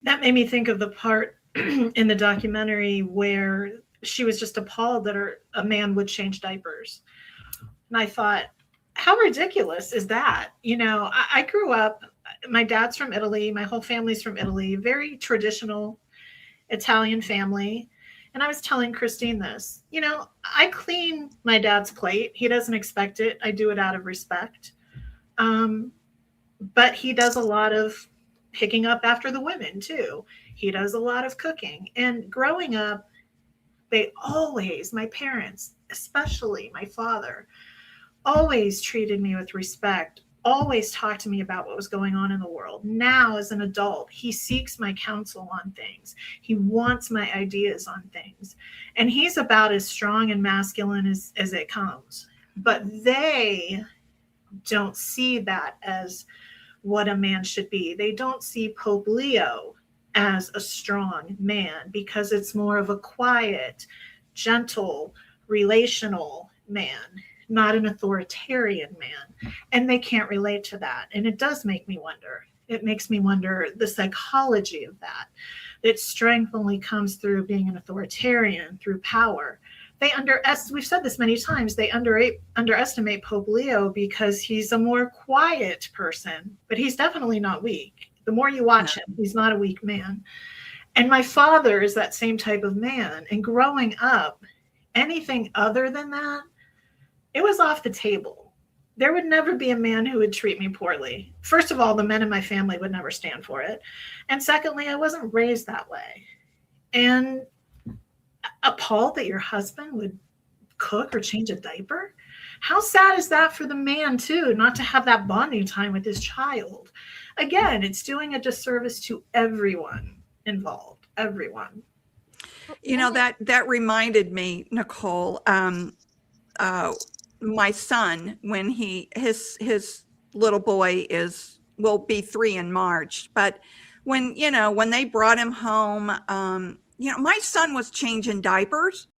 That made me think of the part in the documentary where she was just appalled that a man would change diapers. And I thought, how ridiculous is that? I grew up, my dad's from Italy, my whole family's from Italy, very traditional Italian family. And I was telling Christine this, I clean my dad's plate. He doesn't expect it. I do it out of respect. Um, but he does a lot of picking up after the women too. He does a lot of cooking. And growing up, they always, my parents, especially my father, always treated me with respect, always talked to me about what was going on in the world. Now, as an adult, he seeks my counsel on things. He wants my ideas on things. And he's about as strong and masculine as it comes. But they don't see that as what a man should be. They don't see Pope Leo as a strong man because it's more of a quiet, gentle, relational man, not an authoritarian man. And they can't relate to that. And it does make me wonder. It makes me wonder the psychology of that. That strength only comes through being an authoritarian, through power. We've said this many times, they underestimate Pope Leo because he's a more quiet person, but he's definitely not weak. The more you watch him, he's not a weak man. And my father is that same type of man. And growing up, anything other than that, it was off the table. There would never be a man who would treat me poorly. First of all, the men in my family would never stand for it. And secondly, I wasn't raised that way. And appalled that your husband would cook or change a diaper? How sad is that for the man, too, not to have that bonding time with his child? Again, it's doing a disservice to everyone involved, everyone. That reminded me, Nicole, my son, when his little boy will be 3 in March, but when they brought him home, my son was changing diapers